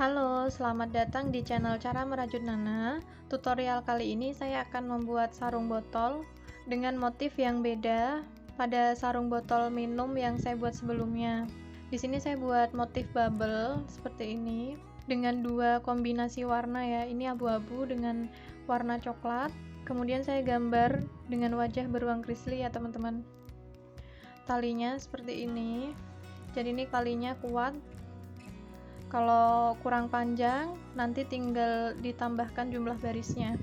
Halo, selamat datang di channel Cara Merajut Nana. Tutorial kali ini saya akan membuat sarung botol dengan motif yang beda pada sarung botol minum yang saya buat sebelumnya. Di sini saya buat motif bubble seperti ini dengan dua kombinasi warna ya. Ini abu-abu dengan warna coklat. Kemudian saya gambar dengan wajah beruang grizzly ya teman-teman. Talinya seperti ini. Jadi ini talinya kuat. Kalau kurang panjang, nanti tinggal ditambahkan jumlah barisnya.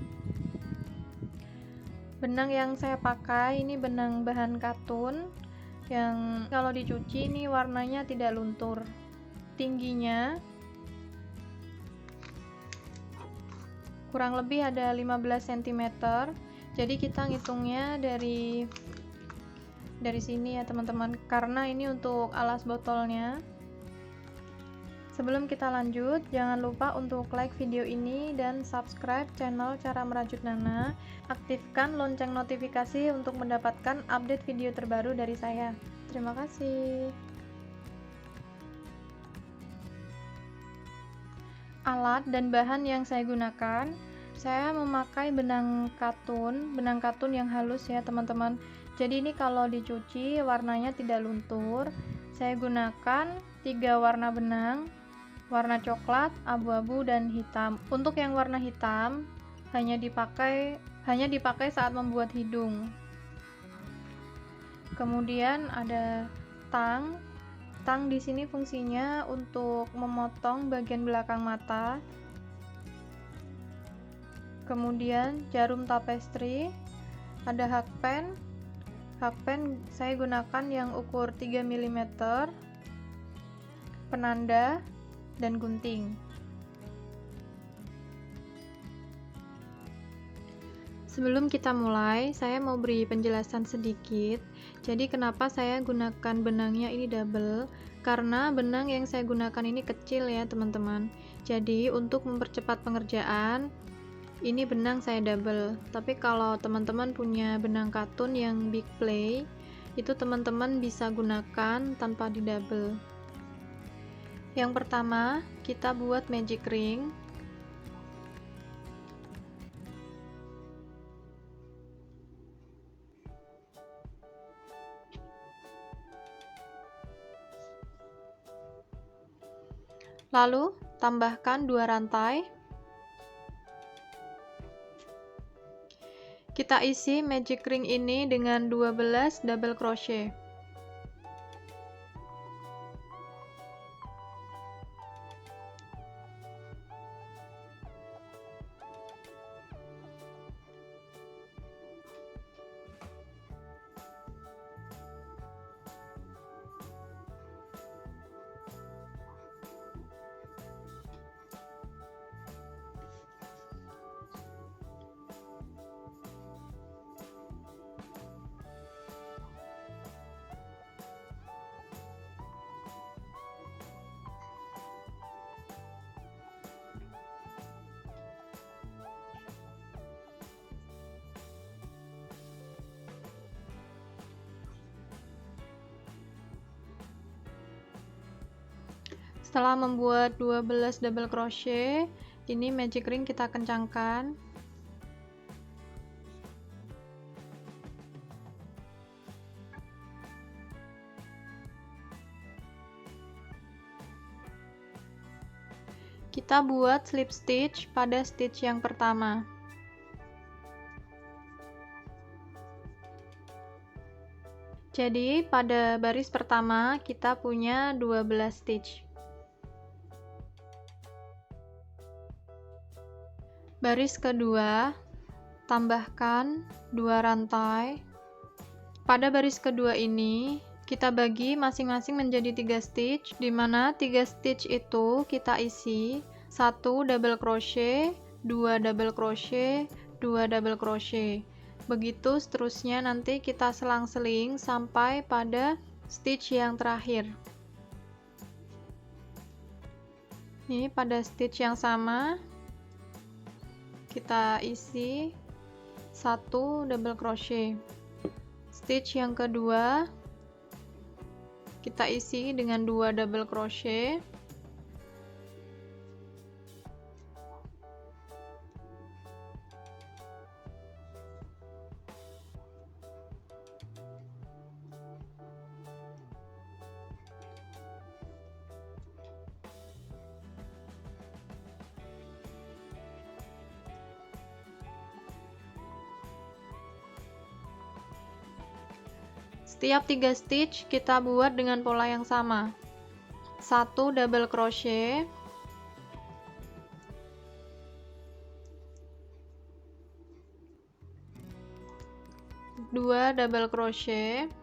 Benang yang saya pakai ini benang bahan katun yang kalau dicuci ini warnanya tidak luntur. Tingginya kurang lebih ada 15 cm. Jadi kita ngitungnya dari sini ya teman-teman, karena ini untuk alas botolnya. Sebelum kita lanjut, jangan lupa untuk like video ini dan subscribe channel Cara Merajut Nana. Aktifkan lonceng notifikasi untuk mendapatkan update video terbaru dari saya. Terima kasih. Alat dan bahan yang saya gunakan, saya memakai benang katun yang halus ya teman-teman. Jadi ini kalau dicuci warnanya tidak luntur. Saya gunakan 3 warna benang, warna coklat, abu-abu, dan hitam. Untuk yang warna hitam hanya dipakai saat membuat hidung. Kemudian ada tang. Tang di sini fungsinya untuk memotong bagian belakang mata. Kemudian jarum tapestri, ada hakpen. Hakpen saya gunakan yang ukur 3 mm, penanda, dan gunting. Sebelum kita mulai, saya mau beri penjelasan sedikit. Jadi kenapa saya gunakan benangnya ini double? Karena benang yang saya gunakan ini kecil ya teman-teman. Jadi untuk mempercepat pengerjaan, ini benang saya double. Tapi kalau teman-teman punya benang katun yang big play, itu teman-teman bisa gunakan tanpa di double. Yang pertama, kita buat magic ring. Lalu, tambahkan 2 rantai. Kita isi magic ring ini dengan 12 double crochet. Setelah membuat 12 double crochet, ini magic ring kita kencangkan. Kita buat slip stitch pada stitch yang pertama. Jadi pada baris pertama kita punya 12 stitch. Baris kedua, tambahkan 2 rantai. Pada baris kedua ini, kita bagi masing-masing menjadi 3 stitch, di mana 3 stitch itu kita isi 1 double crochet, 2 double crochet, 2 double crochet. Begitu seterusnya, nanti kita selang-seling sampai pada stitch yang terakhir. Ini pada stitch yang sama kita isi 1 double crochet. Stitch yang kedua kita isi dengan 2 double crochet. Setiap 3 stitch kita buat dengan pola yang sama. 1 double crochet, 2 double crochet, 2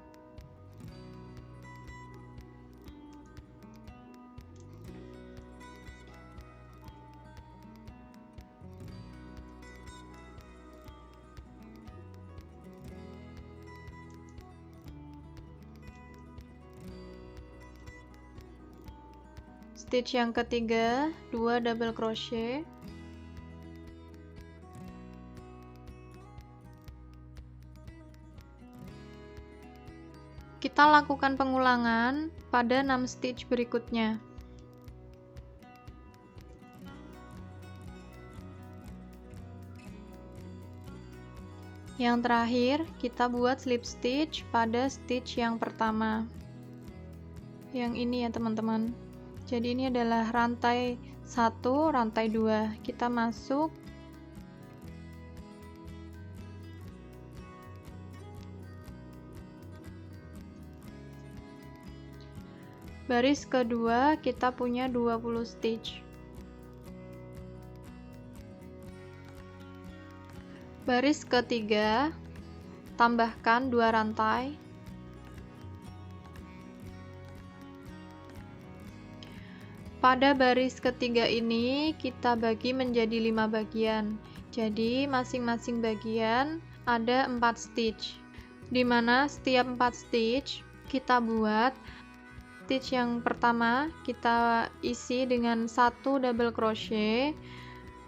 stitch yang ketiga 2 double crochet, kita lakukan pengulangan pada 6 stitch berikutnya. Yang terakhir, kita buat slip stitch pada stitch yang pertama. Yang ini ya teman-teman. Jadi ini adalah rantai 1, rantai 2. Kita masuk baris kedua, kita punya 20 stitch. Baris ketiga, tambahkan 2 rantai. Pada baris ketiga ini kita bagi menjadi 5 bagian. Jadi masing-masing bagian ada 4 stitch. Dimana setiap 4 stitch kita buat stitch yang pertama kita isi dengan 1 double crochet.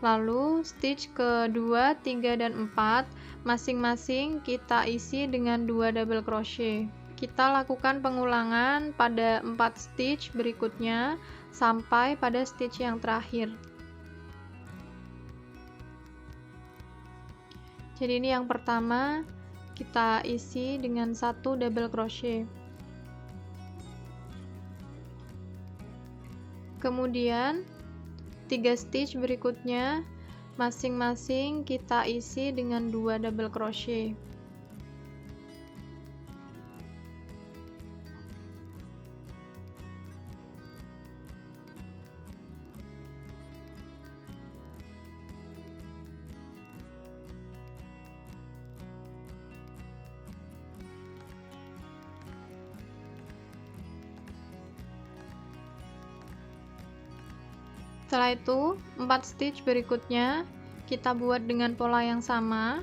Lalu stitch kedua, 3 dan 4 masing-masing kita isi dengan 2 double crochet. Kita lakukan pengulangan pada 4 stitch berikutnya sampai pada stitch yang terakhir. Jadi ini yang pertama kita isi dengan 1 double crochet. Kemudian 3 stitch berikutnya masing-masing kita isi dengan 2 double crochet. Setelah itu, 4 stitch berikutnya kita buat dengan pola yang sama.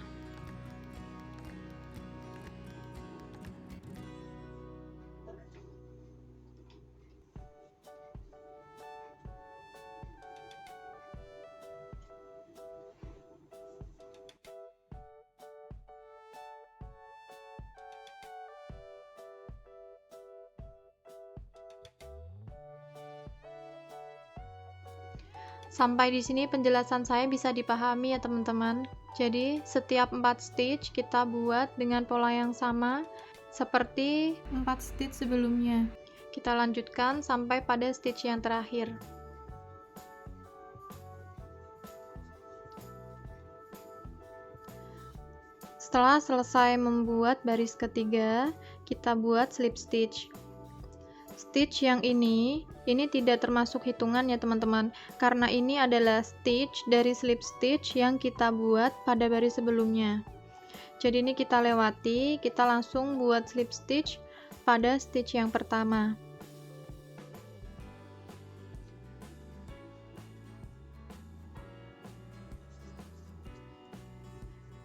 Sampai di sini penjelasan saya bisa dipahami ya teman-teman. Jadi setiap 4 stitch kita buat dengan pola yang sama seperti 4 stitch sebelumnya. Kita lanjutkan sampai pada stitch yang terakhir. Setelah selesai membuat baris ketiga, kita buat slip stitch. Stitch yang ini tidak termasuk hitungan ya teman-teman, karena ini adalah stitch dari slip stitch yang kita buat pada baris sebelumnya. Jadi ini kita lewati, kita langsung buat slip stitch pada stitch yang pertama.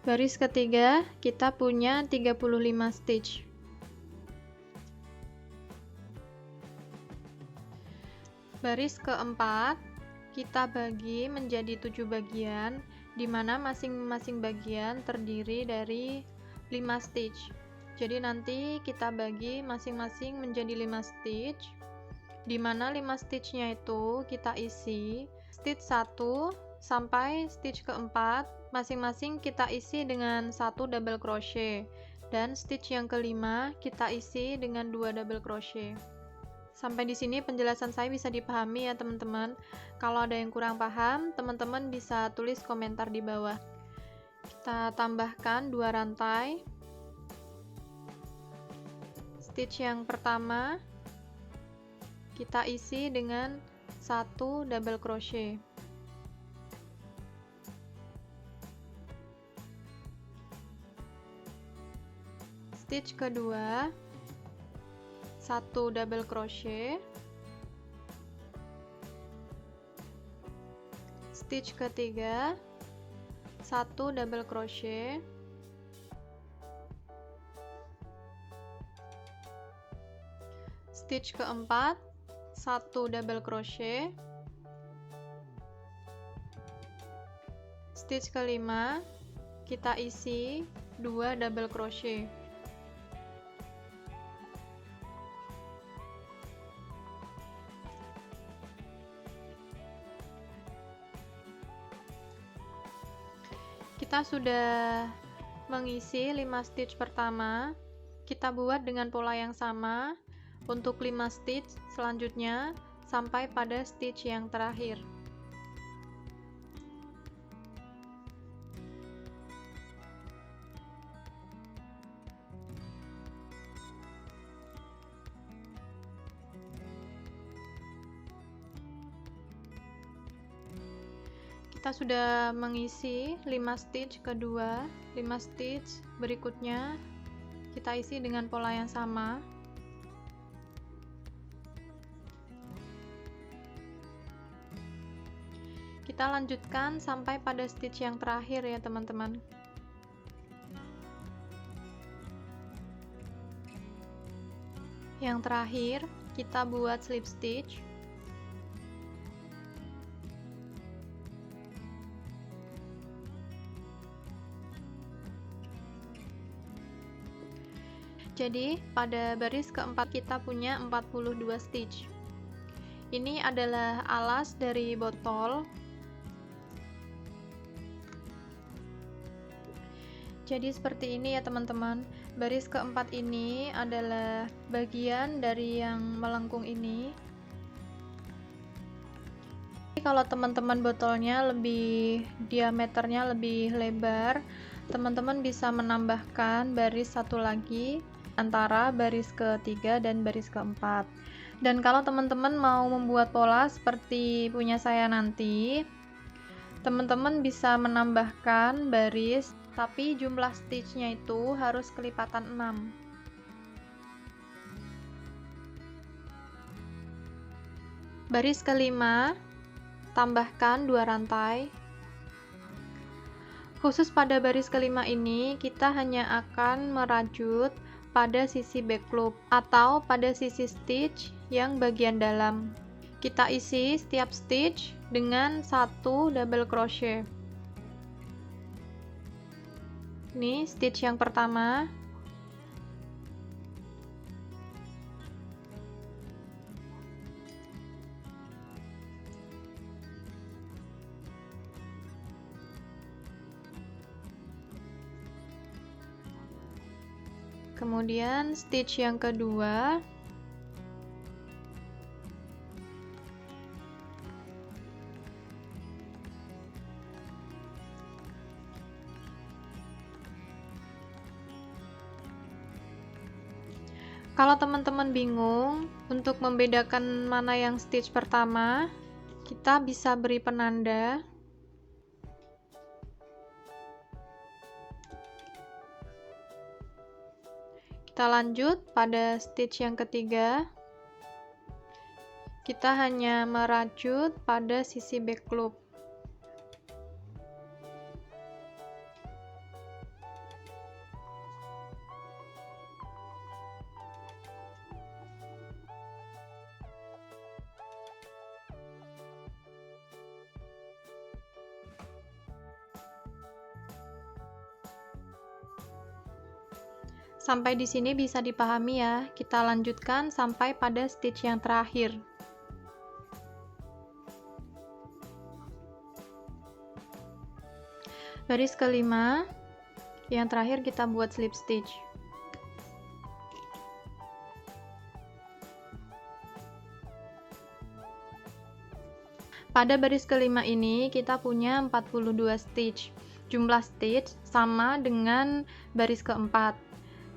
Baris ketiga kita punya 35 stitch. Baris keempat kita bagi menjadi 7 bagian, di mana masing-masing bagian terdiri dari 5 stitch. Jadi nanti kita bagi masing-masing menjadi 5 stitch, di mana 5 stitchnya itu kita isi stitch 1 sampai stitch keempat, masing-masing kita isi dengan 1 double crochet, dan stitch yang kelima kita isi dengan 2 double crochet. Sampai di sini penjelasan saya bisa dipahami ya teman-teman. Kalau ada yang kurang paham, teman-teman bisa tulis komentar di bawah. Kita tambahkan 2 rantai. stitch yang pertama kita isi dengan 1 double crochet. Stitch kedua 1 double crochet. Stitch ketiga 1 double crochet. Stitch keempat 1 double crochet. Stitch kelima kita isi 2 double crochet. Kita sudah mengisi 5 stitch pertama. Kita buat dengan pola yang sama untuk 5 stitch selanjutnya sampai pada stitch yang terakhir. Kita sudah mengisi 5 stitch kedua, 5 stitch berikutnya kita isi dengan pola yang sama. Kita lanjutkan sampai pada stitch yang terakhir ya teman-teman. Yang terakhir kita buat slip stitch. Jadi pada baris keempat kita punya 42 stitch. Ini adalah alas dari botol. Jadi seperti ini ya teman-teman. Baris keempat ini adalah bagian dari yang melengkung ini. Kalau teman-teman botolnya lebih diameternya lebih lebar, teman-teman bisa menambahkan baris satu lagi antara baris ketiga dan baris keempat. Dan kalau teman-teman mau membuat pola seperti punya saya nanti, teman-teman bisa menambahkan baris, tapi jumlah stitchnya itu harus kelipatan 6. Baris kelima, tambahkan 2 rantai. Khusus pada baris kelima ini, kita hanya akan merajut pada sisi back loop atau pada sisi stitch yang bagian dalam. Kita isi setiap stitch dengan 1 double crochet. Ini stitch yang pertama. Kemudian stitch yang kedua. Kalau teman-teman bingung untuk membedakan mana yang stitch pertama, kita bisa beri penanda. Kita lanjut pada stitch yang ketiga. Kita hanya merajut pada sisi back loop. Sampai di sini bisa dipahami ya. Kita lanjutkan sampai pada stitch yang terakhir. Baris kelima, yang terakhir kita buat slip stitch. Pada baris kelima ini kita punya 42 stitch. Jumlah stitch sama dengan baris keempat.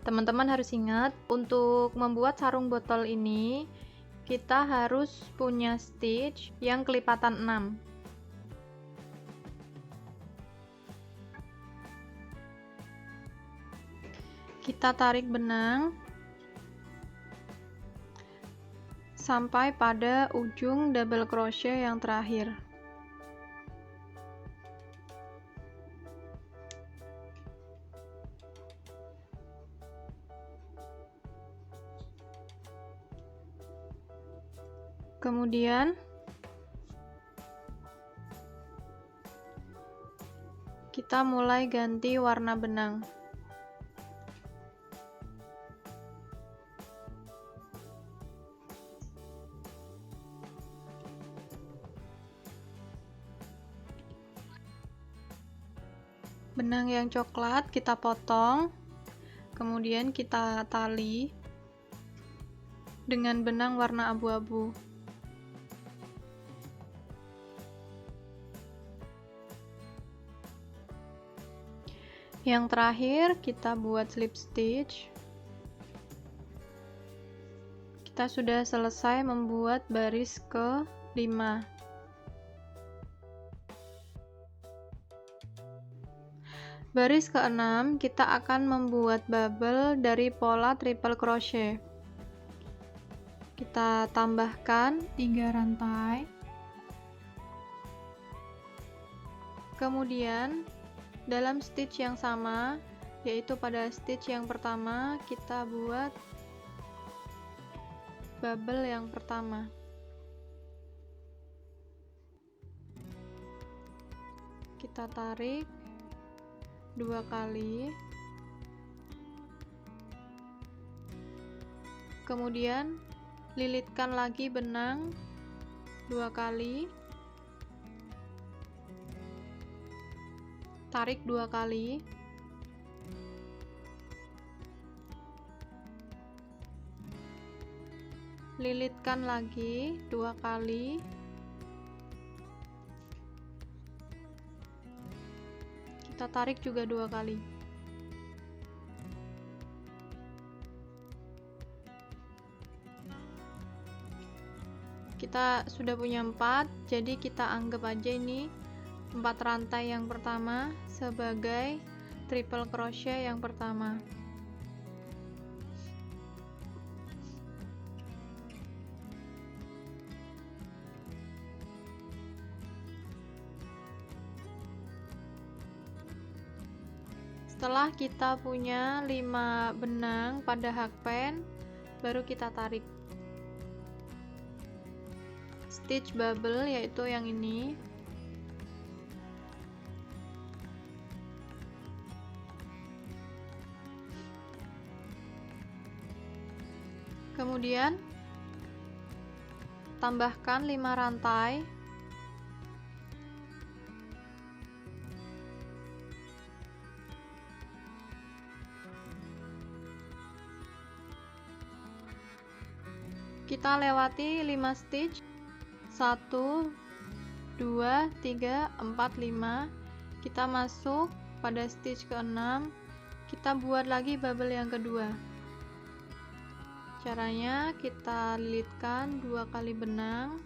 Teman-teman harus ingat, untuk membuat sarung botol ini kita harus punya stitch yang kelipatan 6. Kita tarik benang sampai pada ujung double crochet yang terakhir. Kemudian kita mulai ganti warna benang. Benang yang coklat kita potong, kemudian kita tali dengan benang warna abu-abu. Yang terakhir kita buat slip stitch. Kita sudah selesai membuat baris ke-5. Baris ke-6 kita akan membuat bubble dari pola triple crochet. Kita tambahkan 3 rantai. Kemudian dalam stitch yang sama, yaitu pada stitch yang pertama, kita buat bubble yang pertama. Kita tarik 2 kali. Kemudian lilitkan lagi benang 2 kali. Tarik 2 kali. Lilitkan lagi 2 kali. Kita tarik juga 2 kali. Kita sudah punya 4, jadi kita anggap aja ini 4 rantai yang pertama sebagai triple crochet yang pertama. Setelah kita punya 5 benang pada hakpen, baru kita tarik stitch bubble, yaitu yang ini. Kemudian tambahkan 5 rantai. Kita lewati 5 stitch. 1 2 3 4 5. Kita masuk pada stitch ke-6. Kita buat lagi bubble yang kedua. Caranya kita lilitkan 2 kali benang.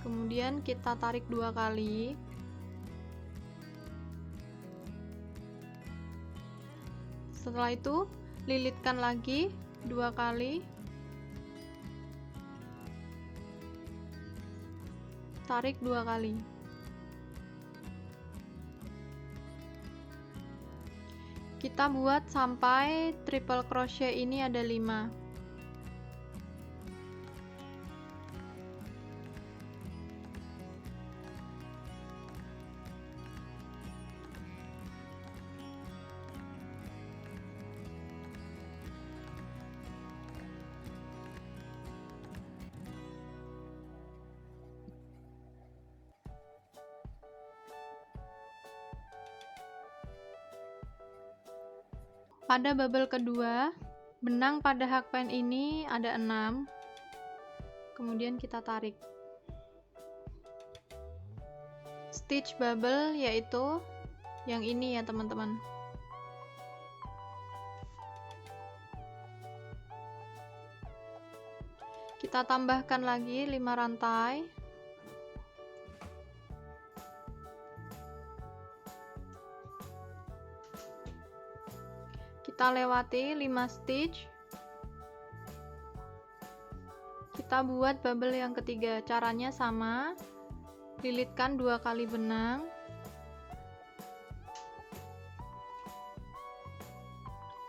Kemudian kita tarik 2 kali. Setelah itu lilitkan lagi 2 kali. Tarik 2 kali. Kita buat sampai triple crochet ini ada 5. Pada bubble kedua, benang pada hakpen ini ada 6. Kemudian kita tarik. stitch bubble, yaitu yang ini ya teman-teman. Kita tambahkan lagi 5 rantai. Kita lewati 5 stitch. Kita buat bubble yang ketiga. Caranya sama. Lilitkan 2 kali benang.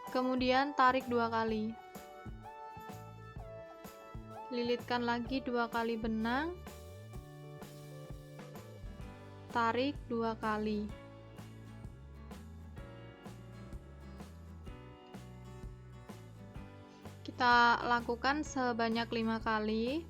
Kemudian tarik 2 kali. Lilitkan lagi 2 kali benang, tarik 2 kali. Kita lakukan sebanyak 5 kali.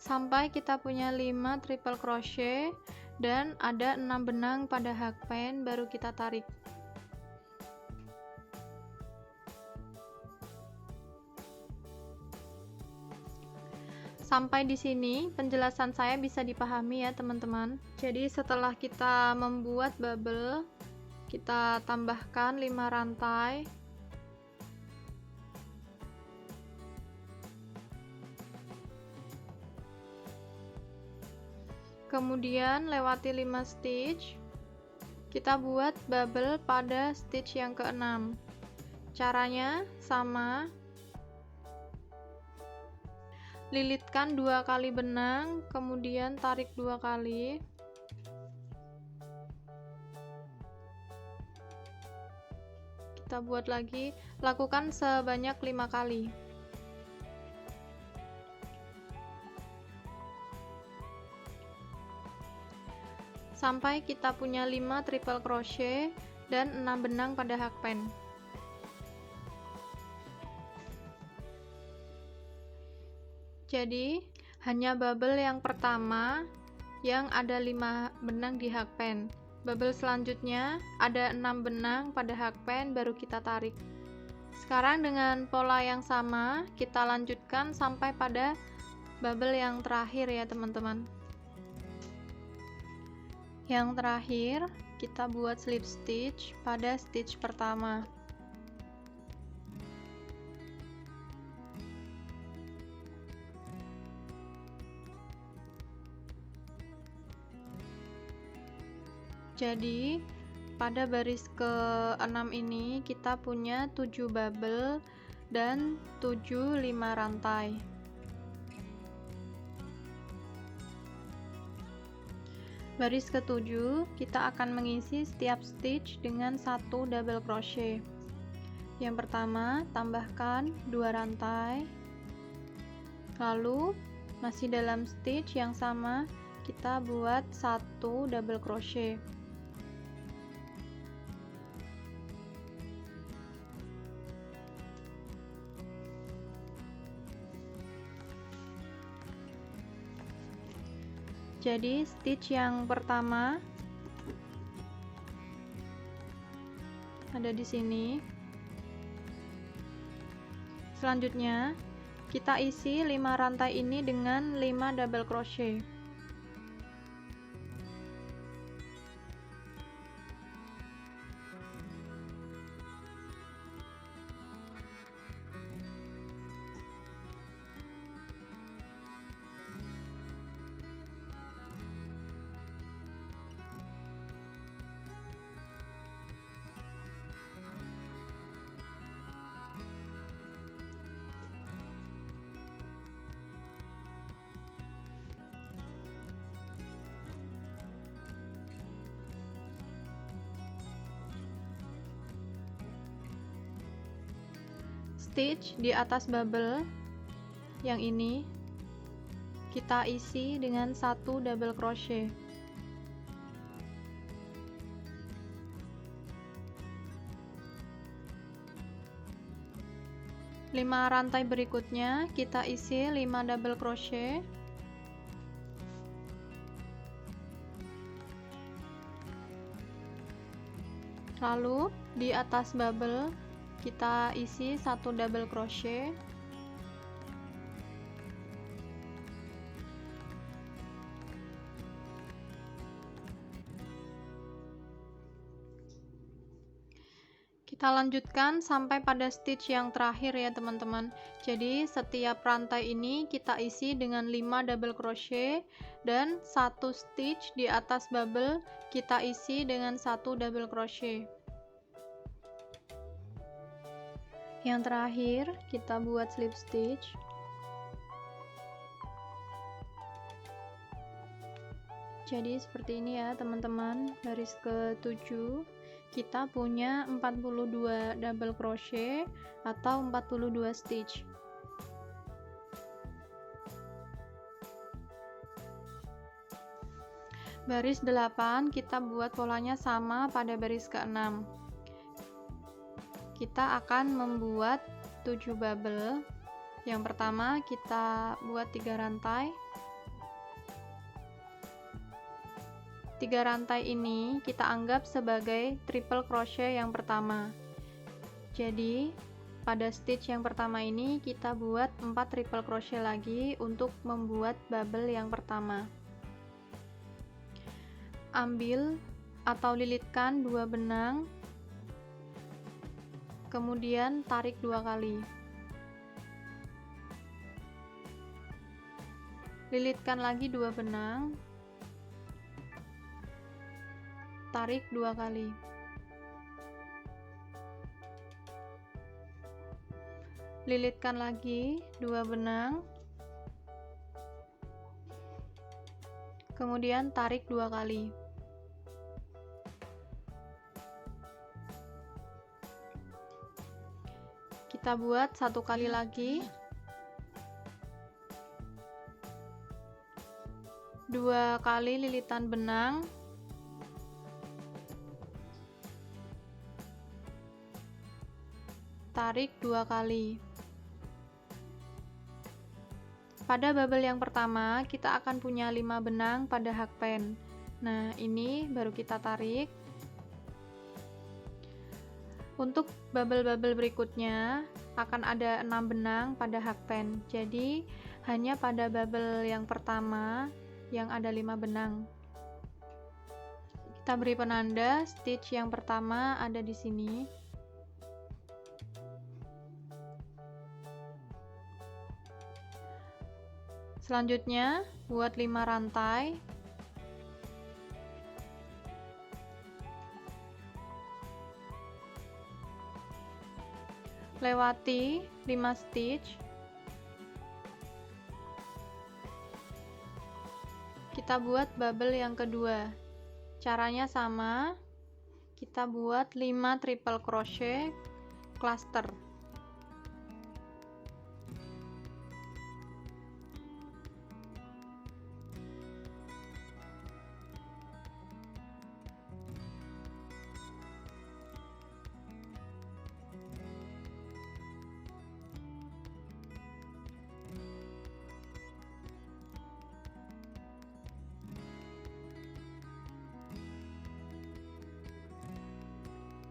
Sampai kita punya 5 triple crochet dan ada 6 benang pada hakpen, baru kita tarik. Sampai di sini penjelasan saya bisa dipahami ya teman-teman. Jadi setelah kita membuat bubble, kita tambahkan 5 rantai. Kemudian lewati 5 stitch, kita buat bubble pada stitch yang ke-6. Caranya sama. Lilitkan 2 kali benang, kemudian tarik 2 kali. Kita buat lagi, lakukan sebanyak 5 kali. Sampai kita punya 5 triple crochet dan 6 benang pada hakpen. Jadi hanya bubble yang pertama yang ada 5 benang di hakpen. Bubble selanjutnya ada 6 benang pada hakpen, baru kita tarik. Sekarang dengan pola yang sama kita lanjutkan sampai pada bubble yang terakhir ya teman-teman. Yang terakhir, kita buat slip stitch pada stitch pertama. Jadi, pada baris ke-6 ini kita punya 7 bubble dan 7 5 rantai. Baris ke-7 kita akan mengisi setiap stitch dengan 1 double crochet. Yang pertama, tambahkan 2 rantai. Lalu masih dalam stitch yang sama, kita buat 1 double crochet. Jadi stitch yang pertama ada di sini. Selanjutnya kita isi 5 rantai ini dengan 5 double crochet. Stitch di atas bubble yang ini kita isi dengan 1 double crochet. 5 rantai berikutnya kita isi 5 double crochet. Lalu di atas bubble kita isi 1 double crochet. Kita lanjutkan sampai pada stitch yang terakhir ya teman-teman. Jadi setiap rantai ini kita isi dengan 5 double crochet dan 1 stitch di atas bubble kita isi dengan 1 double crochet. Yang terakhir kita buat slip stitch. Jadi seperti ini ya teman-teman, baris ke-7 kita punya 42 double crochet atau 42 stitch. Baris 8 kita buat polanya sama pada baris ke-6. Kita akan membuat 7 bubble. Yang pertama kita buat 3 rantai. 3 rantai ini kita anggap sebagai triple crochet yang pertama. Jadi pada stitch yang pertama ini kita buat 4 triple crochet lagi untuk membuat bubble yang pertama. Ambil atau lilitkan 2 benang, kemudian tarik 2 kali. Lilitkan lagi 2 benang, tarik 2 kali. Lilitkan lagi 2 benang, kemudian tarik 2 kali. Kita buat 1 kali lagi, 2 kali lilitan benang, tarik 2 kali. Pada bubble yang pertama kita akan punya 5 benang pada hakpen. Nah ini baru kita tarik. Untuk bubble-bubble berikutnya akan ada 6 benang pada hakpen. Jadi hanya pada bubble yang pertama yang ada 5 benang. Kita beri penanda stitch yang pertama ada di sini. Selanjutnya buat 5 rantai. Lewati 5 stitch. Kita buat bubble yang kedua. Caranya sama. Kita buat 5 triple crochet cluster.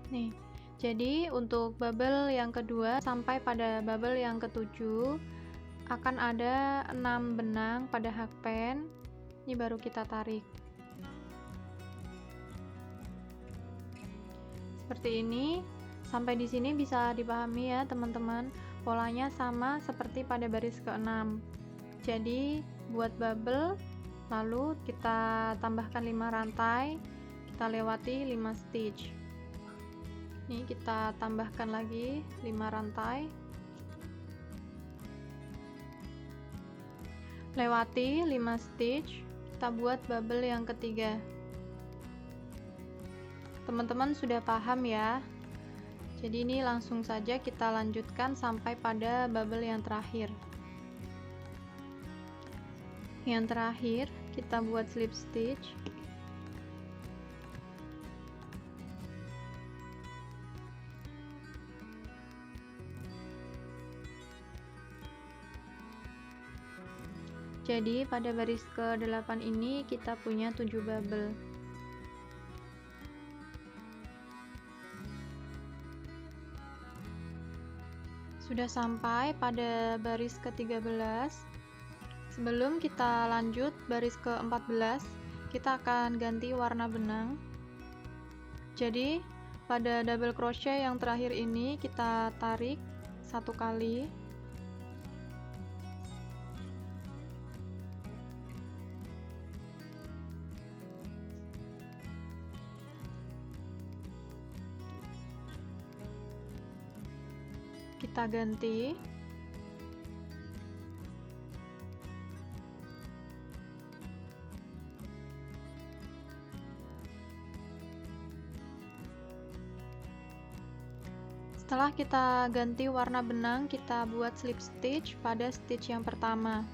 Nih, jadi untuk bubble yang kedua sampai pada bubble yang ketujuh akan ada 6 benang pada hakpen. Ini baru kita tarik. Seperti ini. Sampai di sini bisa dipahami ya teman-teman. Polanya sama seperti pada baris ke-6. Jadi buat bubble, lalu kita tambahkan 5 rantai, kita lewati 5 stitch. Nih kita tambahkan lagi 5 rantai, lewati 5 stitch, kita buat bubble yang ketiga. Teman-teman sudah paham ya? Jadi ini langsung saja kita lanjutkan sampai pada bubble yang terakhir. Yang terakhir kita buat slip stitch. Jadi pada baris ke-8 ini kita punya 7 bubble. Sudah sampai pada baris ke-13. Sebelum kita lanjut baris ke-14, kita akan ganti warna benang. Jadi pada double crochet yang terakhir ini kita tarik 1 kali. Kita ganti. Setelah kita ganti warna benang, kita buat slip stitch pada stitch yang pertama.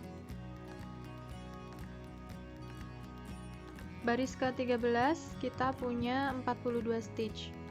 Baris ke-13 kita punya 42 stitch.